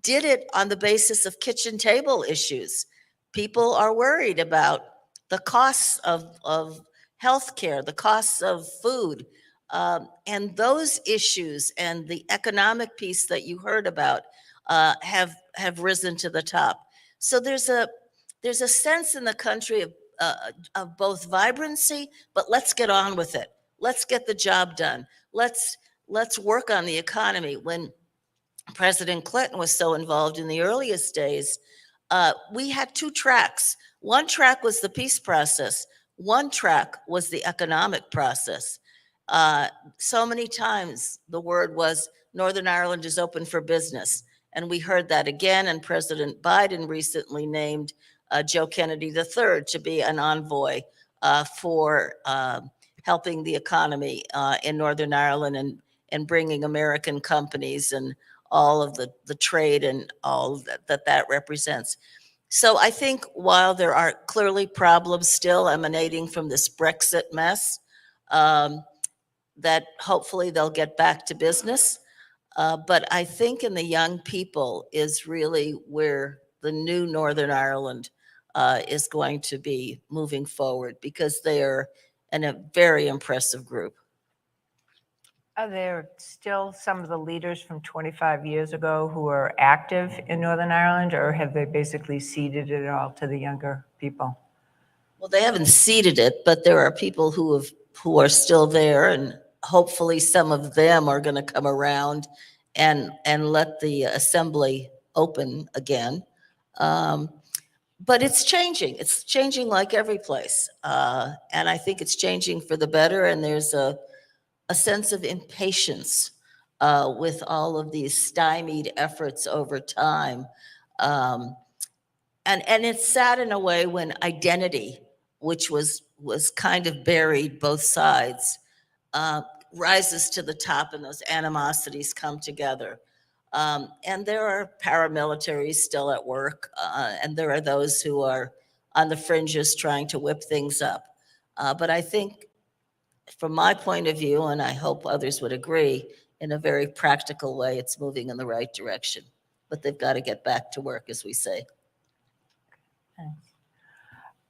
did it on the basis of kitchen table issues. People are worried about the costs of healthcare, the costs of food, and those issues and the economic piece that you heard about have risen to the top. So there's a sense in the country of both vibrancy, but let's get on with it. Let's get the job done. Let's work on the economy. When President Clinton was so involved in the earliest days, we had two tracks. One track was the peace process. One track was the economic process. So many times the word was Northern Ireland is open for business. And we heard that again. And President Biden recently named Joe Kennedy III to be an envoy for helping the economy in Northern Ireland and bringing American companies and all of the trade and all that represents. So I think while there are clearly problems still emanating from this Brexit mess, that hopefully they'll get back to business. But I think in the young people is really where the new Northern Ireland is going to be moving forward, because they are a very impressive group. Are there still some of the leaders from 25 years ago who are active in Northern Ireland, or have they basically ceded it all to the younger people? Well, they haven't ceded it, but there are people who are still there, and hopefully some of them are going to come around and let the assembly open again. But it's changing. It's changing like every place. And I think it's changing for the better. And there's a sense of impatience with all of these stymied efforts over time. And it's sad in a way when identity, which was kind of buried both sides, rises to the top and those animosities come together. And there are paramilitaries still at work, and there are those who are on the fringes trying to whip things up. But I think from my point of view, and I hope others would agree, in a very practical way, it's moving in the right direction. But they've got to get back to work, as we say.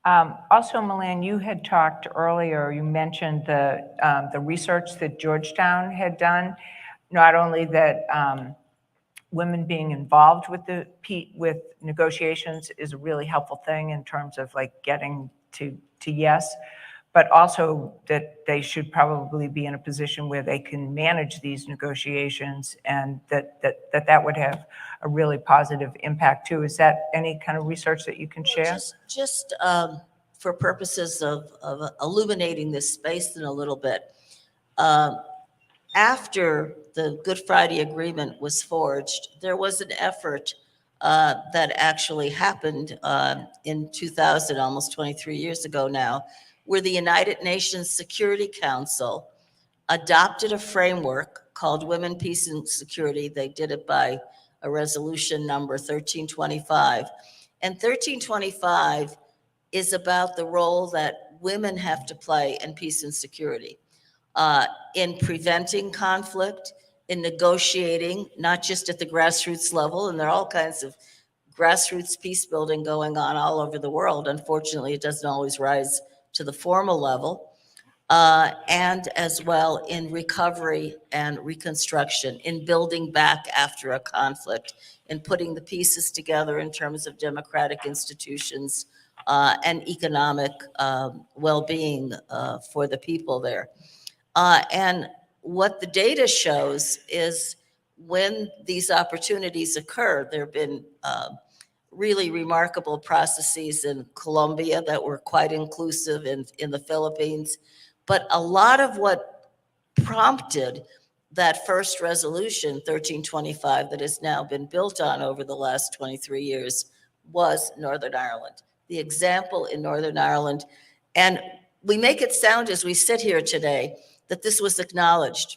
Also, Melanne, you had talked earlier, you mentioned the research that Georgetown had done, not only that women being involved with negotiations is a really helpful thing in terms of like getting to yes, but also that they should probably be in a position where they can manage these negotiations, and that would have a really positive impact too. Is that any kind of research that you can share? Just for purposes of illuminating this space in a little bit, after the Good Friday Agreement was forged, there was an effort that actually happened in 2000, almost 23 years ago now, where the United Nations Security Council adopted a framework called Women, Peace, and Security. They did it by a resolution number 1325. And 1325 is about the role that women have to play in peace and security, in preventing conflict, in negotiating, not just at the grassroots level. And there are all kinds of grassroots peace building going on all over the world. Unfortunately, it doesn't always rise to the formal level, and as well in recovery and reconstruction, in building back after a conflict, in putting the pieces together in terms of democratic institutions and economic well-being for the people there. And what the data shows is when these opportunities occur, there have been really remarkable processes in Colombia that were quite inclusive in the Philippines. But a lot of what prompted that first resolution, 1325, that has now been built on over the last 23 years was Northern Ireland. The example in Northern Ireland, and we make it sound as we sit here today that this was acknowledged.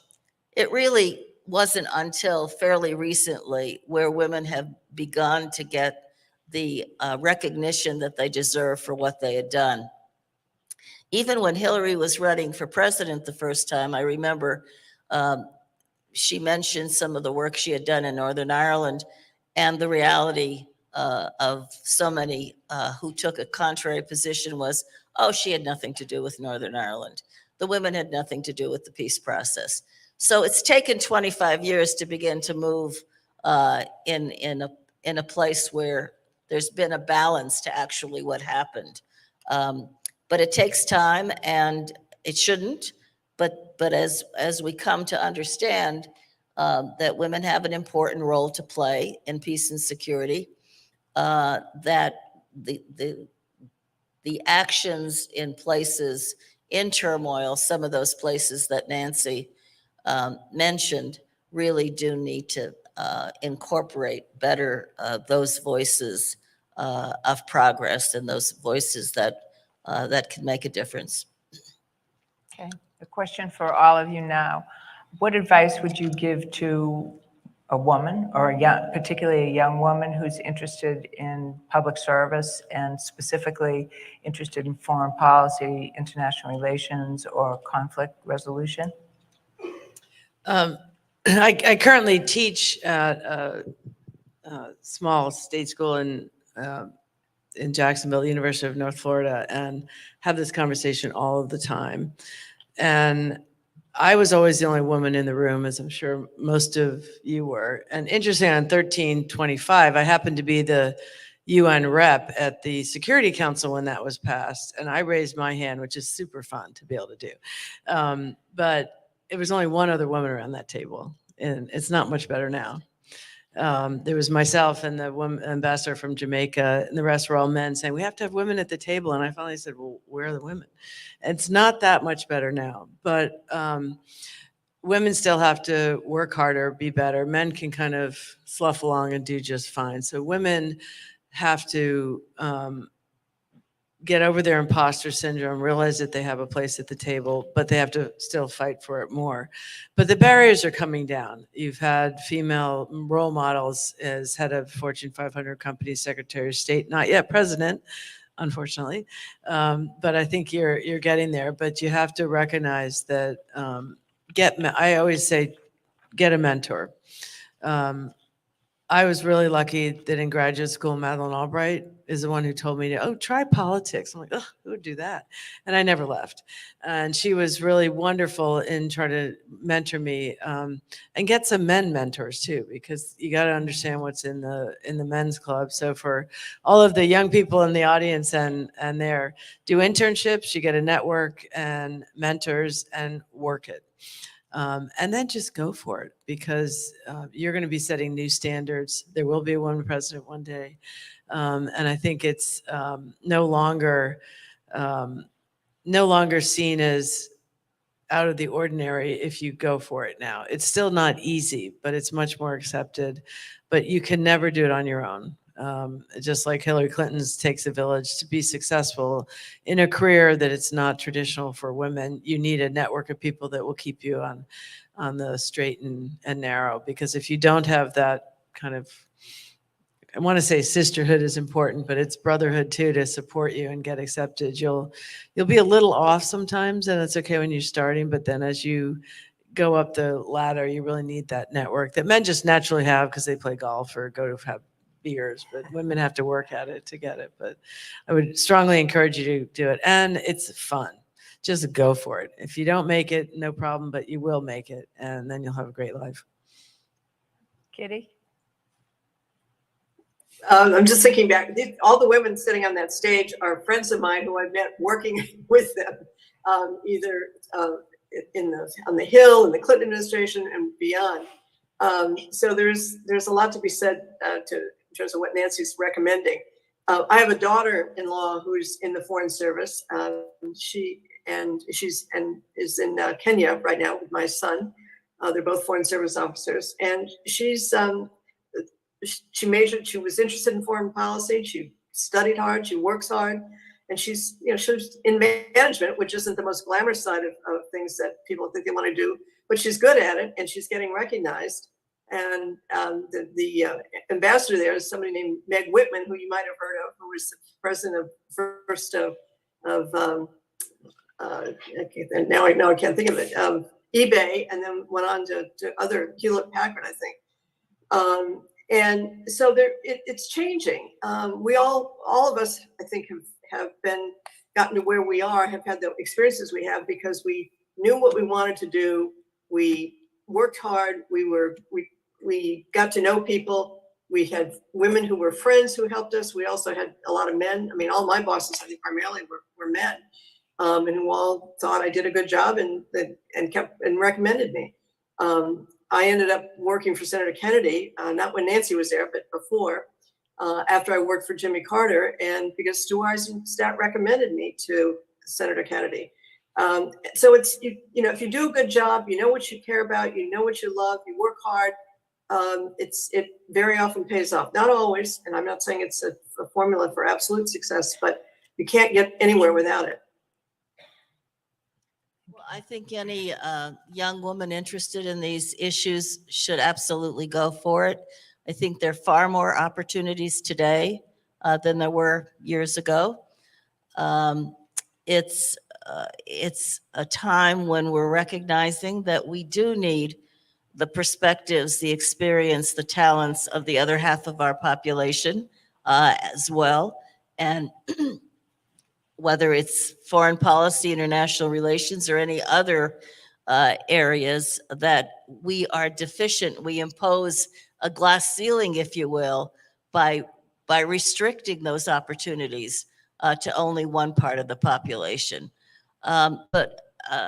It really wasn't until fairly recently where women have begun to get the recognition that they deserve for what they had done. Even when Hillary was running for president the first time, I remember she mentioned some of the work she had done in Northern Ireland, and the reality of so many who took a contrary position was, oh, she had nothing to do with Northern Ireland. The women had nothing to do with the peace process. So it's taken 25 years to begin to move in a place where there's been a balance to actually what happened. But it takes time, and it shouldn't. But as we come to understand that women have an important role to play in peace and security, that the actions in places in turmoil, some of those places that Nancy mentioned, really do need to incorporate better those voices of progress and those voices that can make a difference. Okay, a question for all of you now. What advice would you give to a woman, or particularly a young woman who's interested in public service and specifically interested in foreign policy, international relations, or conflict resolution? I currently teach at a small state school in Jacksonville, the University of North Florida, and have this conversation all of the time. And I was always the only woman in the room, as I'm sure most of you were. And interesting, on 1325, I happened to be the UN rep at the Security Council when that was passed. And I raised my hand, which is super fun to be able to do. But it was only one other woman around that table. And it's not much better now. There was myself and the woman ambassador from Jamaica, and the rest were all men saying, we have to have women at the table. And I finally said, well, where are the women? It's not that much better now, but women still have to work harder, be better. Men can kind of slough along and do just fine. So women have to get over their imposter syndrome, realize that they have a place at the table, but they have to still fight for it more. But the barriers are coming down. You've had female role models as head of Fortune 500 companies, Secretary of State, not yet president, unfortunately. But I think you're getting there. But you have to recognize that I always say, get a mentor. I was really lucky that in graduate school, Madeleine Albright is the one who told me to, try politics. I'm like, oh, who would do that? And I never left. And she was really wonderful in trying to mentor me, and get some men mentors too, because you got to understand what's in the men's club. So for all of the young people in the audience and there, do internships, you get a network and mentors, and work it. And then just go for it, because you're going to be setting new standards. There will be a woman president one day. And I think it's no longer seen as out of the ordinary if you go for it now. It's still not easy, but it's much more accepted. But you can never do it on your own. Just like Hillary Clinton's takes a village to be successful in a career that it's not traditional for women. You need a network of people that will keep you on the straight and narrow, because if you don't have that kind of, I want to say sisterhood is important, but it's brotherhood too, to support you and get accepted. You'll be a little off sometimes, and it's okay when you're starting, but then as you go up the ladder, you really need that network that men just naturally have because they play golf or go to have beers, but women have to work at it to get it. But I would strongly encourage you to do it. And it's fun. Just go for it. If you don't make it, no problem, but you will make it. And then you'll have a great life. Kitty? I'm just thinking back, all the women sitting on that stage are friends of mine who I've met working with them, either on the Hill, in the Clinton administration, and beyond. So there's a lot to be said in terms of what Nancy's recommending. I have a daughter-in-law who's in the Foreign Service. She is in Kenya right now with my son. They're both Foreign Service officers, and she was interested in foreign policy. She studied hard. She works hard, and she's in management, which isn't the most glamorous side of things that people think they want to do, but she's good at it, and she's getting recognized. And the ambassador there is somebody named Meg Whitman, who you might have heard of, who was the president now I can't think of it, eBay, and then went on to other Hewlett Packard, I think. And so it's changing. All of us, I think, have gotten to where we are, have had the experiences we have because we knew what we wanted to do. We worked hard. We got to know people. We had women who were friends who helped us. We also had a lot of men. I mean, all my bosses, I think, primarily were men, and who all thought I did a good job and recommended me. I ended up working for Senator Kennedy, not when Nancy was there, but before, after I worked for Jimmy Carter, and because Stu Eisenstadt recommended me to Senator Kennedy. So it's, you know, if you do a good job, you know what you care about, you know what you love, you work hard, it very often pays off. Not always, and I'm not saying it's a formula for absolute success, but you can't get anywhere without it. Well, I think any young woman interested in these issues should absolutely go for it. I think there are far more opportunities today than there were years ago. It's a time when we're recognizing that we do need the perspectives, the experience, the talents of the other half of our population as well. And whether it's foreign policy, international relations, or any other areas that we are deficient, we impose a glass ceiling, if you will, by restricting those opportunities to only one part of the population. But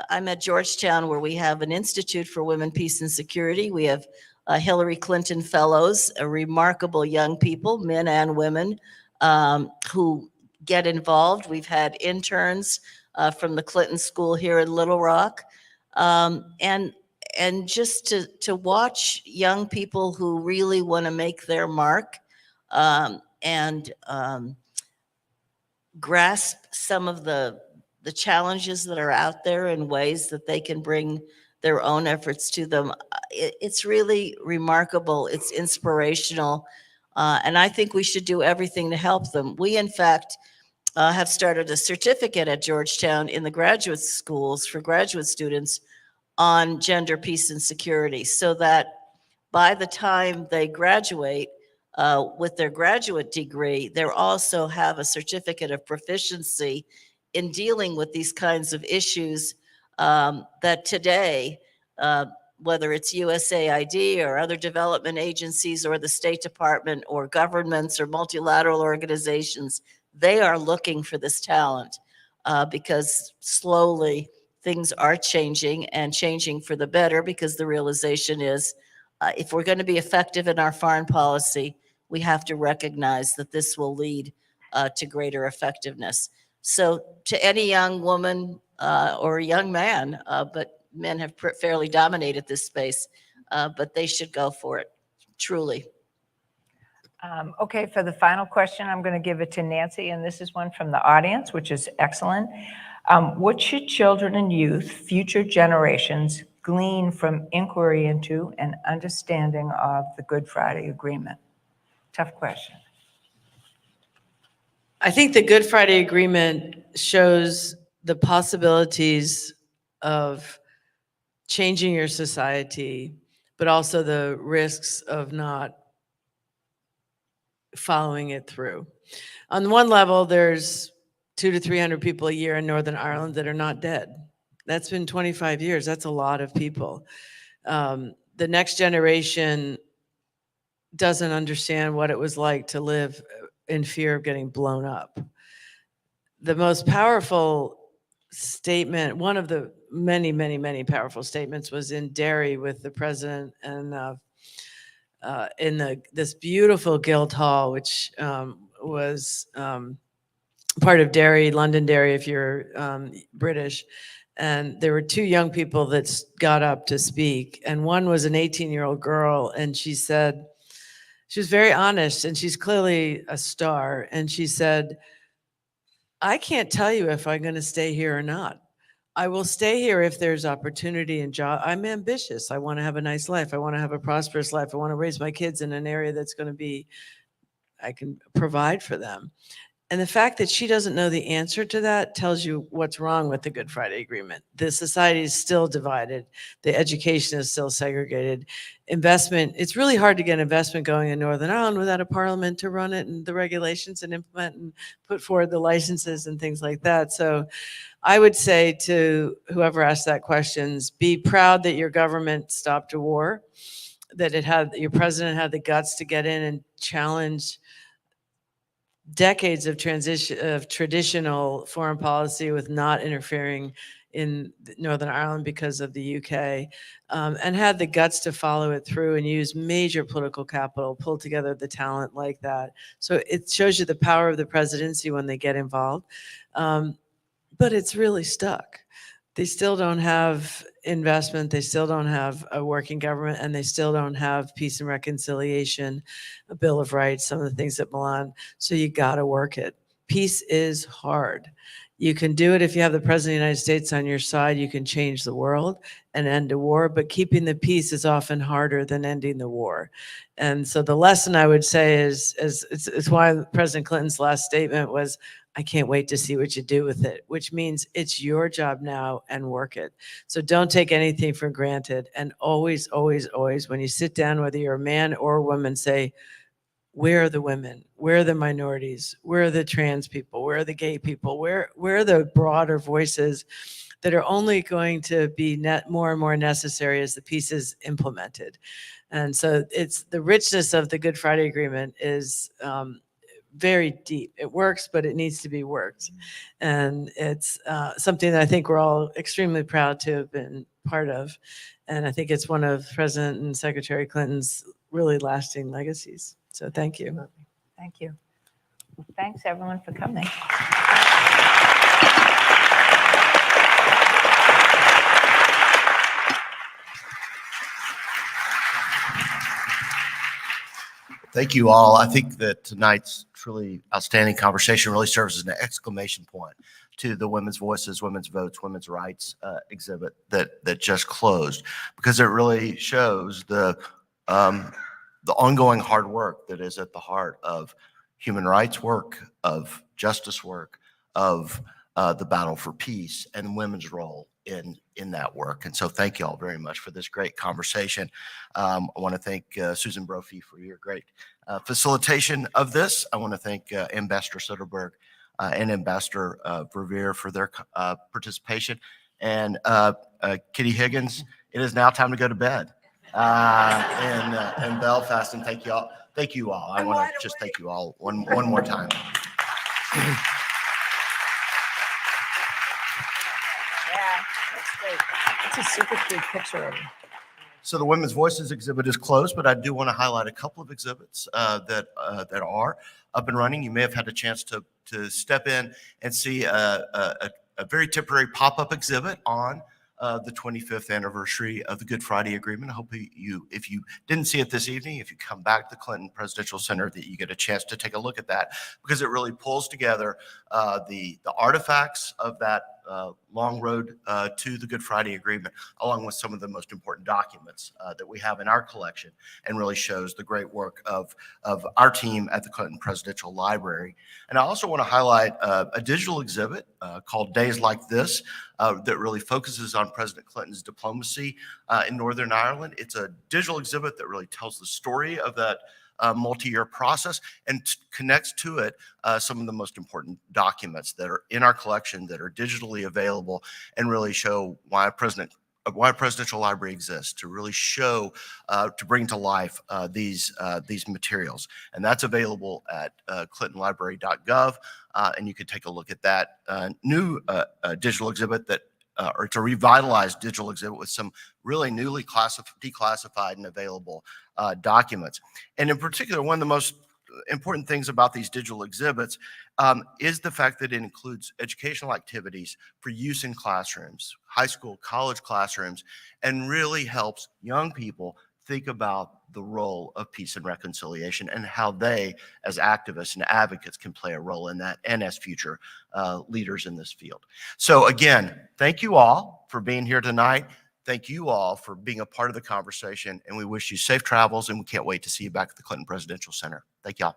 I'm at Georgetown, where we have an Institute for Women, Peace, and Security. We have Hillary Clinton Fellows, remarkable young people, men and women, who get involved. We've had interns from the Clinton School here in Little Rock. And just to watch young people who really want to make their mark and grasp some of the challenges that are out there in ways that they can bring their own efforts to them. It's really remarkable. It's inspirational. And I think we should do everything to help them. We, in fact, have started a certificate at Georgetown in the graduate schools for graduate students on gender, peace, and security, so that by the time they graduate with their graduate degree, they also have a certificate of proficiency in dealing with these kinds of issues that today, whether it's USAID or other development agencies or the State Department or governments or multilateral organizations, they are looking for this talent because slowly things are changing and changing for the better, because the realization is if we're going to be effective in our foreign policy, we have to recognize that this will lead to greater effectiveness. So to any young woman or young man, but men have fairly dominated this space, but they should go for it, truly. Okay, for the final question, I'm going to give it to Nancy, and this is one from the audience, which is excellent. What should children and youth, future generations, glean from inquiry into and understanding of the Good Friday Agreement? Tough question. I think the Good Friday Agreement shows the possibilities of changing your society, but also the risks of not following it through. On one level, there's 200 to 300 people a year in Northern Ireland that are not dead. That's been 25 years. That's a lot of people. The next generation doesn't understand what it was like to live in fear of getting blown up. The most powerful statement, one of the many, many, many powerful statements, was in Derry with the president and in this beautiful Guildhall, which was part of Derry, Londonderry, if you're British. And there were two young people that got up to speak. And one was an 18-year-old girl. And she said, she was very honest, and she's clearly a star. And she said, I can't tell you if I'm going to stay here or not. I will stay here if there's opportunity and job. I'm ambitious. I want to have a nice life. I want to have a prosperous life. I want to raise my kids in an area that's going to be, I can provide for them. And the fact that she doesn't know the answer to that tells you what's wrong with the Good Friday Agreement. The society is still divided. The education is still segregated. Investment, it's really hard to get investment going in Northern Ireland without a parliament to run it and the regulations and implement and put forward the licenses and things like that. So I would say to whoever asked that questions, be proud that your government stopped a war, that your president had the guts to get in and challenge decades of traditional foreign policy with not interfering in Northern Ireland because of the UK, and had the guts to follow it through and use major political capital, pull together the talent like that. So it shows you the power of the presidency when they get involved. But it's really stuck. They still don't have investment. They still don't have a working government, and they still don't have peace and reconciliation, a Bill of Rights, some of the things that Melanne. So you got to work it. Peace is hard. You can do it if you have the President of the United States on your side. You can change the world and end a war, but keeping the peace is often harder than ending the war. And so the lesson I would say is it's why President Clinton's last statement was, I can't wait to see what you do with it, which means it's your job now and work it. So don't take anything for granted. And always, always, always, when you sit down, whether you're a man or a woman, say, where are the women? Where are the minorities? Where are the trans people? Where are the gay people? Where are the broader voices that are only going to be more and more necessary as the peace is implemented? And so it's the richness of the Good Friday Agreement is very deep. It works, but it needs to be worked. And it's something that I think we're all extremely proud to have been part of. And I think it's one of President and Secretary Clinton's really lasting legacies. So thank you. Thank you. Thanks, everyone, for coming. Thank you all. I think that tonight's truly outstanding conversation really serves as an exclamation point to the Women's Voices, Women's Votes, Women's Rights exhibit that just closed, because it really shows the ongoing hard work that is at the heart of human rights work, of justice work, of the battle for peace, and women's role in that work. And so thank you all very much for this great conversation. I want to thank Susan Brophy for your great facilitation of this. I want to thank Ambassador Soderberg and Ambassador Verveer for their participation. And Kitty Higgins, it is now time to go to bed in Belfast. And thank you all. Thank you all. I want to just thank you all one more time. It's a super cute picture of him. So the Women's Voices exhibit is closed, but I do want to highlight a couple of exhibits that are up and running. You may have had a chance to step in and see a very temporary pop-up exhibit on the 25th anniversary of the Good Friday Agreement. I hope if you didn't see it this evening, if you come back to the Clinton Presidential Center, that you get a chance to take a look at that, because it really pulls together the artifacts of that long road to the Good Friday Agreement, along with some of the most important documents that we have in our collection, and really shows the great work of our team at the Clinton Presidential Library. And I also want to highlight a digital exhibit called Days Like This that really focuses on President Clinton's diplomacy in Northern Ireland. It's a digital exhibit that really tells the story of that multi-year process and connects to it some of the most important documents that are in our collection that are digitally available, and really show why a presidential library exists, to really show, to bring to life these materials. And that's available at clintonlibrary.gov, and you can take a look at that new digital exhibit that or it's a revitalized digital exhibit with some really newly declassified and available documents. And in particular, one of the most important things about these digital exhibits is the fact that it includes educational activities for use in classrooms, high school, college classrooms, and really helps young people think about the role of peace and reconciliation and how they, as activists and advocates, can play a role in that, and as future leaders in this field. So again, thank you all for being here tonight. Thank you all for being a part of the conversation, and we wish you safe travels, and we can't wait to see you back at the Clinton Presidential Center. Thank y'all.